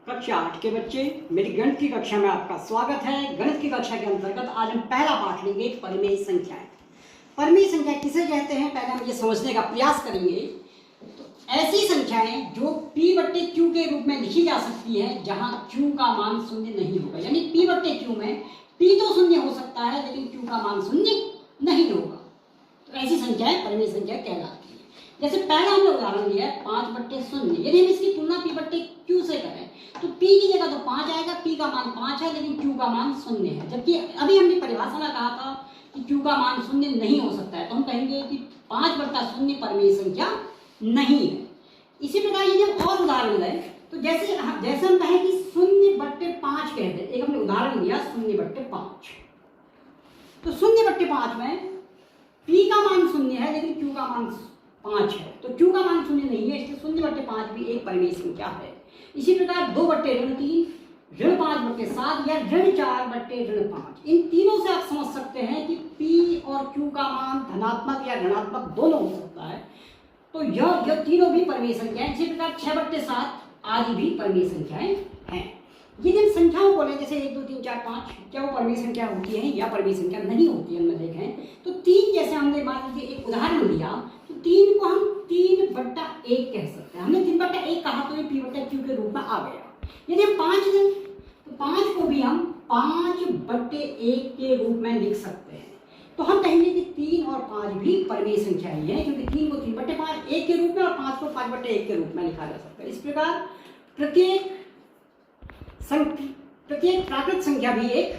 कक्षा 8 के बच्चे, मेरी गणित की कक्षा में आपका स्वागत है। गणित की कक्षा के अंतर्गत आज हम पहला पाठ लेंगे परिमेय संख्याएं। परिमेय संख्या किसे कहते हैं, पहले हम ये समझने का प्रयास करेंगे। तो ऐसी संख्याएं जो p/q के रूप में लिखी जा सकती है जहां q का मान शून्य नहीं होगा, यानी p/q में p तो शून्य हो सकता है लेकिन q का मान शून्य नहीं होगा। तो ऐसी संख्याएं परिमेय संख्या कहलाती है। जैसे पहला हमने उदाहरण लिया है 5/0। यदि हम इसकी तुलना p/q से करें तो p की जगह तो 5 आएगा, p का मान 5 है लेकिन q का मान शून्य है। जबकि अभी हमने परिभाषा में कहा था कि q का मान शून्य नहीं हो सकता है, तो हम कहेंगे कि 5/0 परिमेय संख्या नहीं है। इसी प्रकार यदि हम और उदाहरण लें तो जैसे हम कहें कि 0/5 कहते हैं, एक हमने उदाहरण दिया 0/5। तो 0/5 में p का मान शून्य है लेकिन q का मान 5 है, तो q का मान शून्य नहीं है, इसलिए 0/5 भी एक परिमेय संख्या है। इसी प्रकार 2/3, ऋण 5/7 या ऋण 4/5, इन तीनों से आप समझ सकते हैं कि p और q का मान धनात्मक या ऋणात्मक दोनों हो सकता है। तो यह तीनों भी परिमेय संख्याएं। इसी प्रकार 6/7 आदि भी परिमेय संख्याएं हैं। यदि हम संख्याओं को लें जैसे 1 2 3 4 5, क्या वो परिमेय संख्या होती है या परिमेय संख्या नहीं होती है, हम देखें तो 3 जैसे हमने मान लीजिए एक उदाहरण दिया तो 3 को हम 3/1 कह सकते हैं। हमने 3/1 कहा तो ये p/q के रूप में आ गया। यदि हम 5 लें तो 5 को भी हम 5/1 के रूप में लिख सकते हैं। तो हम कहेंगे कि 3 और 5 भी परिमेय संख्या ही है, क्योंकि 3 को 3/5 1 के रूप में और 5 को 5/1 के रूप में लिखा जा सकता है। इस प्रकार प्रत्येक प्राकृत संख्या भी एक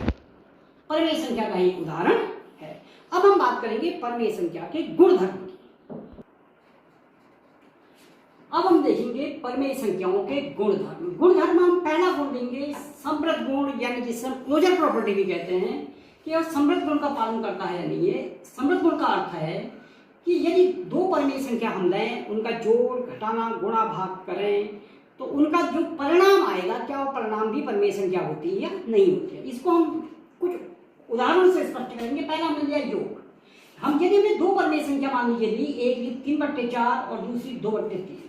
परिमेय संख्या का एक उदाहरण है। अब हम बात करेंगे परिमेय संख्या के गुणधर्म की। अब हम देखेंगे परिमेय संख्याओं के गुणधर्म। गुणधर्म हम पहला गुण देंगे समृद्ध गुण, यानी जिसे हम क्लोजर प्रॉपर्टी भी कहते हैं कि यह समृद्ध गुण का पालन करता है या नहीं है। समृद्ध गुण का अर्थ है कि यदि दो परिमेय संख्या हम लें, उनका जोड़ घटाना गुणा भाग करें तो उनका जो परिणाम आएगा, क्या वो परिणाम भी परिमेय संख्या होती है या नहीं होती है। इसको हम कुछ उदाहरण से स्पष्ट करेंगे। पहला हमने लिया योग। हम यदि हमने दो परिमेय संख्या मान लीजिए ली, एक 3/4 और दूसरी 2/3,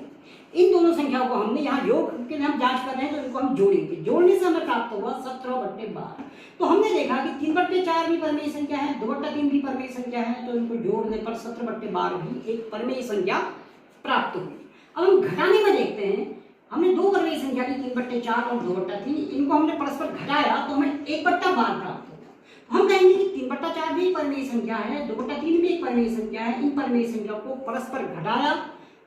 इन दोनों संख्याओं को हमने यहाँ योग के लिए हम जांच कर रहे हैं तो इनको हम जोड़ेंगे। जोड़ने से हमें प्राप्त होगा 17/12। तो हमने देखा कि 3/4 भी परिमेय संख्या है, 2/3 भी परिमेय संख्या है, तो इनको जोड़ने पर 17/12 भी एक परिमेय संख्या प्राप्त हुई। अब हम घटाने में देखते हैं। हमने दो परिमेय संख्या ली 3/4 और 2/3, इनको हमने परस्पर घटाया तो हमें 1/12 प्राप्त होगा। हम कहेंगे कि 3/4 भी परिमेय संख्या है, 2/3 भी एक परिमेय संख्या है। इन परिमेय संख्या को परस्पर घटाया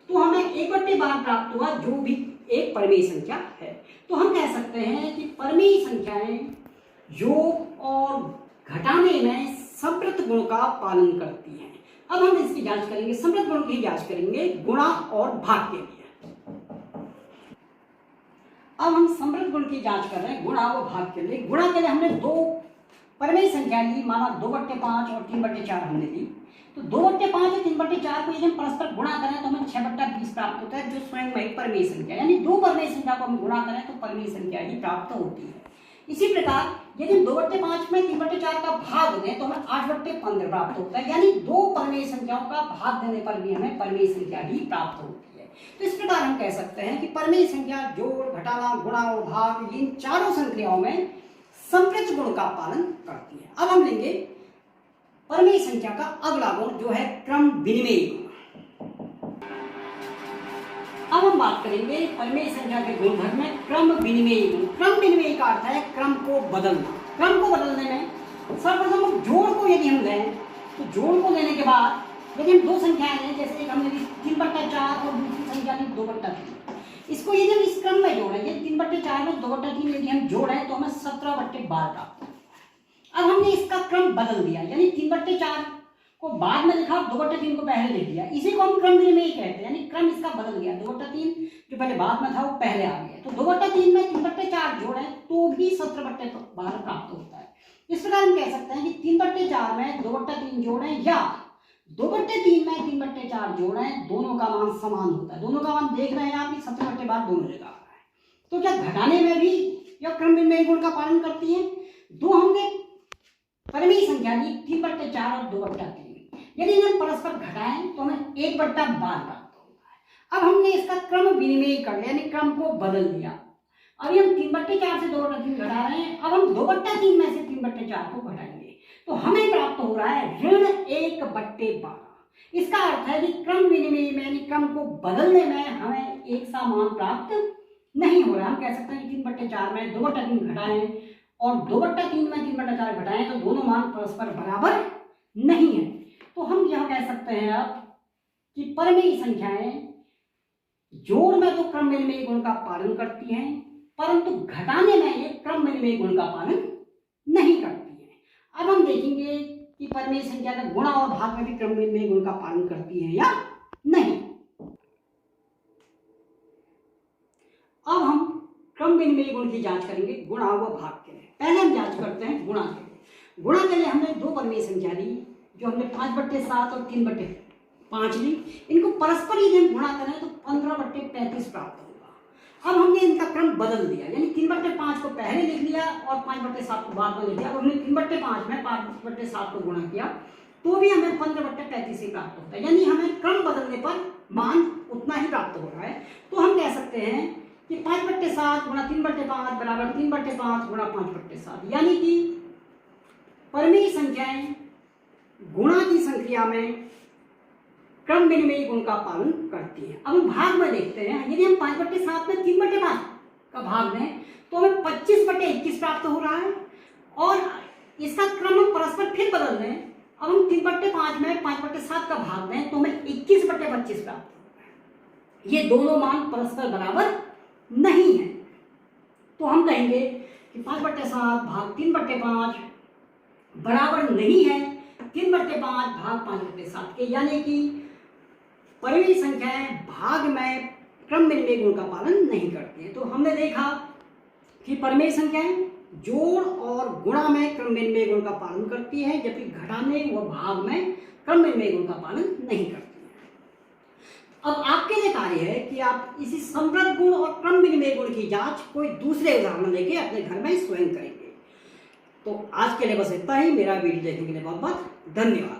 तो हमें 1/12 प्राप्त हुआ, जो भी एक परिमेय संख्या है। तो हम कह सकते हैं कि परिमेय संख्याएं योग और घटाने में समृद्ध गुण का पालन करती हैं। अब हम इसकी जांच करेंगे, समृद्ध गुण की जांच करेंगे गुणा और भाग के लिए। अब हम समृद्ध गुण की जांच कर रहे हैं गुणा और भाग के लिए। गुणा के लिए हमने दो परिमेय संख्या ली, माना 2/5 और 3/4 हमने ली। तो 2/5 और 3/4 को यदि हम परस्पर गुणा करें तो हमें 6/20 प्राप्त होता है, जो स्वयं में एक परिमेय संख्या, यानी दो परिमेय संख्या को हम गुणा करें तो परिमेय संख्या ही प्राप्त होती है। इसी प्रकार यदि 2/5 में 3/4 का भाग दें तो हमें 8/15 प्राप्त होता है, यानी दो परिमेय संख्याओं का भाग देने पर भी हमें परिमेय संख्या ही प्राप्त होती है। तो इस प्रकार हम कह सकते हैं कि परिमेय संख्या जोड़ घटाना गुणा और भाग, इन चारों संख्याओं में समृद्ध गुण का पालन करती है। अब हम लेंगे परिमेय संख्या का अगला गुण, जो है क्रम विनिमेय गुण। अब हम बात करेंगे परिमेय संख्या के गुणधर्म में क्रम विनिमेय गुण। क्रम विनिमेय का अर्थ है क्रम को बदलना। क्रम को बदलने में सर्वप्रथम हम जोड़ को यदि हम लें तो जोड़ को लेने के बाद यदि हम दो संख्याएं लें, जैसे एक हमने 3/4 और दूसरी संख्या ली 2/3, इसको यदि हम इस क्रम में जोड़ेंगे 3/4 में 2/3 यदि हम जोड़ें तो हमें 17/12 प्राप्त होगा। अब हमने इसका क्रम बदल दिया, यानी 3/4 को बाद में लिखा, 2/3 को पहले लिख दिया। इसी को हम क्रम विनिमेय कहते हैं, यानी क्रम इसका बदल गया। 2/3 जो पहले बाद में था वो पहले आ गया। तो 2/3 में 3/4 जोड़ें तो भी 17/12 प्राप्त होता है। इस प्रकार हम कह सकते हैं कि 3/4 में 2/3 जोड़ें या 2/3 में 3/4 जोड़ें, दोनों का मान समान होता है। दोनों का मान देख रहे हैं आप, 17/12 दोनों जगह आ रहा है। तो क्या घटाने में भी यह क्रम विनिमेय गुण का पालन करती है? दो हमने परिमेय संख्या ली 3/4 और 2/3, यदि इन्हें परस्पर घटाएं तो हमें 1/12 प्राप्त होता है। अब हमने इसका क्रम विनिमेय कर लिया, यानी क्रम को बदल दिया। अभी हम 3/4 से 2/3 घटा रहे हैं। अब हम 2/3 में से 3/4 को घटाएंगे तो हमें प्राप्त हो रहा है ऋण 1/12। इसका अर्थ है कि क्रम विनिमय में यानी क्रम को बदलने में हमें एक सा मान प्राप्त नहीं हो रहा। हम कह सकते हैं कि 3/4 में 2/3 घटाएं और 2/3 में 3/4 घटाएं तो दोनों मान परस्पर बराबर नहीं है। तो हम यह कह सकते हैं अब कि परिमेय संख्याएं जोड़ में तो क्रम विनिमय गुण का पालन करती हैं, परंतु घटाने में ये क्रम विनिमय गुण का पालन नहीं करती है। अब हम देखेंगे कि परिमेय संख्या का गुणा और भाग में भी क्रम विनिमय गुण का पालन करती है या नहीं। अब हम क्रम विनिमय गुण की जांच करेंगे गुणा व भाग के लिए। पहले हम जांच करते हैं गुणा के लिए। गुणा के लिए हमने दो परिमेय संख्या ली जो हमने 5/7 और 3/5 ली। इनको परस्पर यदि हम गुणा करें तो 15/35 प्राप्त होगा। अब हमने इनका क्रम बदल दिया, यानी 3/5 को पहले लिख लिया और 5/7 को बाद में लिख लिया। अब हमने 3/5 में 5/7 को गुणा किया तो भी हमें 15/35 ही प्राप्त होता है, यानी हमें क्रम बदलने पर मान उतना ही प्राप्त हो रहा है। तो हम कह सकते हैं कि 5/7 गुणा 3/5 बराबर 3/5 गुणा 5/7, यानी कि परिमेय संख्याएं गुणा की संख्या में क्रम विनिमय गुण का पालन करती है। अब हम भाग में देखते हैं, यदि हम 5/7 में 3/5 का भाग दें तो हमें 25/21 प्राप्त हो रहा है और इसका क्रम हम परस्पर फिर बदल दें। अब हम 3/5 में 5/7 का भाग दें तो हमें 21/25 प्राप्त हो रहा है। ये दोनों मान परस्पर बराबर नहीं है। तो हम कहेंगे कि 5/7 भाग 3/5 बराबर नहीं है 3/5 भाग 5/7 के, यानी कि परिमेय संख्याएं भाग में क्रम विनिमय गुण का पालन नहीं करती है। तो हमने देखा कि परिमेय संख्याएं जोड़ और गुणा में क्रम विनिमय गुण का पालन करती है, जबकि घटाने व भाग में क्रम विनिमय गुण का पालन नहीं करती है। अब आपके लिए कार्य है कि आप इसी समृद्ध गुण और क्रम विनिमय गुण की जांच कोई दूसरे उदाहरण लेके अपने घर में स्वयं करेंगे। तो आज के लिए बस इतना ही। मेरा वीडियो देखने के लिए बहुत बहुत धन्यवाद।